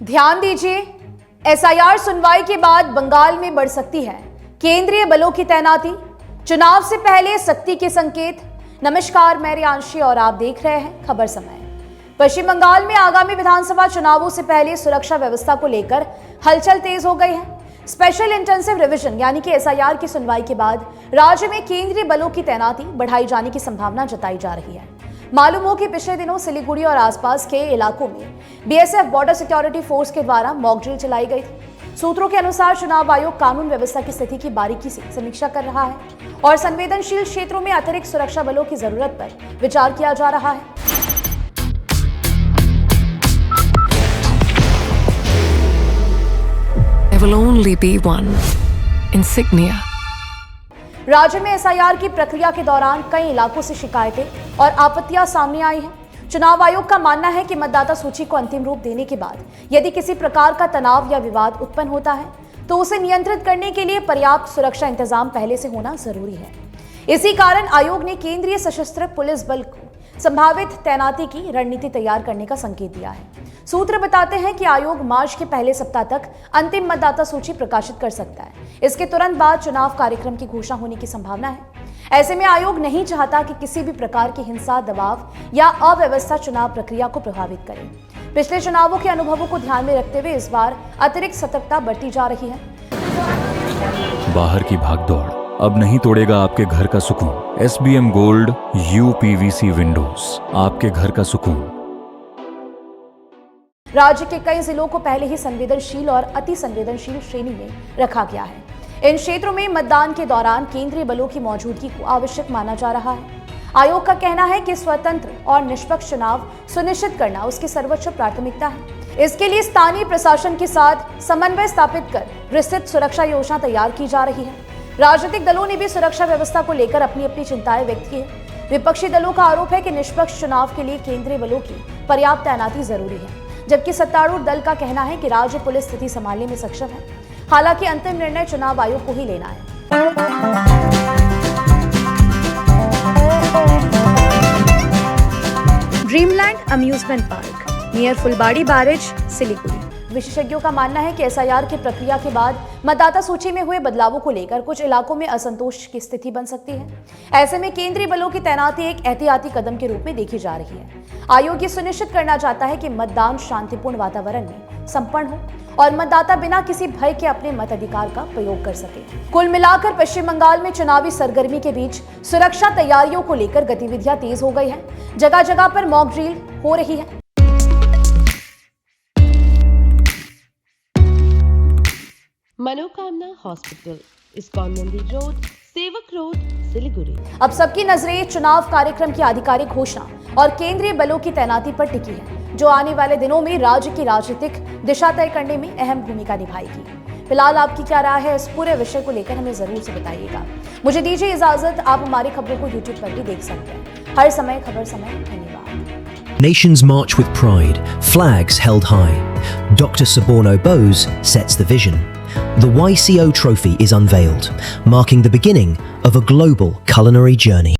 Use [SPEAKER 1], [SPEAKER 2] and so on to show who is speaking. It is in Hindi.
[SPEAKER 1] ध्यान दीजिए, एसआईआर सुनवाई के बाद बंगाल में बढ़ सकती है केंद्रीय बलों की तैनाती। चुनाव से पहले सख्ती के संकेत। नमस्कार, मैं रियांशी और आप देख रहे हैं खबर समय। पश्चिम बंगाल में आगामी विधानसभा चुनावों से पहले सुरक्षा व्यवस्था को लेकर हलचल तेज हो गई है। स्पेशल इंटेंसिव रिवीजन यानी कि एसआईआर की सुनवाई के बाद राज्य में केंद्रीय बलों की तैनाती बढ़ाई जाने की संभावना जताई जा रही है। मालूम हो कि पिछले दिनों सिलीगुड़ी और आसपास के इलाकों में बीएसएफ बॉर्डर सिक्योरिटी फोर्स के द्वारा मॉक ड्रिल चलाई गई थी। सूत्रों के अनुसार चुनाव आयोग कानून व्यवस्था की स्थिति की बारीकी से समीक्षा कर रहा है और संवेदनशील क्षेत्रों में अतिरिक्त सुरक्षा बलों की जरूरत पर विचार किया जा रहा है।
[SPEAKER 2] There will only be one insignia.
[SPEAKER 1] राज्य में एसआईआर की प्रक्रिया के दौरान कई इलाकों से शिकायतें और आपत्तियां सामने आई हैं। चुनाव आयोग का मानना है कि मतदाता सूची को अंतिम रूप देने के बाद यदि किसी प्रकार का तनाव या विवाद उत्पन्न होता है तो उसे नियंत्रित करने के लिए पर्याप्त सुरक्षा इंतजाम पहले से होना जरूरी है। इसी कारण आयोग ने केंद्रीय सशस्त्र पुलिस बल को संभावित तैनाती की रणनीति तैयार करने का संकेत दिया है। सूत्र बताते हैं कि आयोग मार्च के पहले सप्ताह तक अंतिम मतदाता सूची प्रकाशित कर सकता है। इसके तुरंत बाद चुनाव कार्यक्रम की घोषणा होने की संभावना है। ऐसे में आयोग नहीं चाहता कि किसी भी प्रकार की हिंसा, दबाव या अव्यवस्था चुनाव प्रक्रिया को प्रभावित करे। पिछले चुनावों के अनुभवों को ध्यान में रखते हुए इस बार अतिरिक्त सतर्कता बरती जा रही है।
[SPEAKER 3] बाहर की भागदौड़ अब नहीं तोड़ेगा आपके घर का सुकून। SBM गोल्ड UPVC विंडोज, आपके घर का सुकून।
[SPEAKER 1] राज्य के कई जिलों को पहले ही संवेदनशील और अति संवेदनशील श्रेणी में रखा गया है। इन क्षेत्रों में मतदान के दौरान केंद्रीय बलों की मौजूदगी को आवश्यक माना जा रहा है। आयोग का कहना है कि स्वतंत्र और निष्पक्ष चुनाव सुनिश्चित करना उसकी सर्वोच्च प्राथमिकता है। इसके लिए स्थानीय प्रशासन के साथ समन्वय स्थापित कर विस्तृत सुरक्षा योजना तैयार की जा रही है। राजनीतिक दलों ने भी सुरक्षा व्यवस्था को लेकर अपनी अपनी चिंताएं व्यक्त की है। विपक्षी दलों का आरोप है कि निष्पक्ष चुनाव के लिए केंद्रीय बलों की पर्याप्त तैनाती जरूरी है, जबकि सत्तारूढ़ दल का कहना है कि राज्य पुलिस स्थिति संभालने में सक्षम है। हालांकि अंतिम निर्णय चुनाव आयोग को ही लेना है। ड्रीमलैंड अम्यूजमेंट पार्क नियर फुलबाड़ी बैरेज, सिलीगुड़ी। विशेषज्ञों का मानना है कि एसआईआर की प्रक्रिया के बाद मतदाता सूची में हुए बदलावों को लेकर कुछ इलाकों में असंतोष की स्थिति बन सकती है। ऐसे में केंद्रीय बलों की तैनाती एक एहतियाती कदम के रूप में देखी जा रही है। आयोग ये सुनिश्चित करना चाहता है कि मतदान शांतिपूर्ण वातावरण में संपन्न हो और मतदाता बिना किसी भय के अपने मताधिकार का प्रयोग कर सके। कुल मिलाकर पश्चिम बंगाल में चुनावी सरगर्मी के बीच सुरक्षा तैयारियों को लेकर गतिविधियां तेज हो गई है। जगह जगह पर मॉक ड्रिल हो रही है।
[SPEAKER 4] मनोकामना हॉस्पिटल, इस्कॉन मंदिर रोड, सेवक रोड, सिलीगुड़ी।
[SPEAKER 1] अब सबकी नजरें चुनाव कार्यक्रम की आधिकारिक घोषणा और केंद्रीय बलों की तैनाती पर टिकी है, जो आने वाले दिनों में राज्य की राजनीतिक दिशा तय करने में अहम भूमिका निभाएगी। फिलहाल आपकी क्या राय है इस पूरे विषय को लेकर हमें जरूर से बताइएगा। मुझे दीजिए इजाजत। आप हमारी खबरों को YouTube पर भी देख सकते हैं। हर समय खबर समय। धन्यवाद।
[SPEAKER 5] Nations march with pride, flags held high. Dr. Suborno Bose sets the vision. The YCO trophy is unveiled, marking the beginning of a global culinary journey.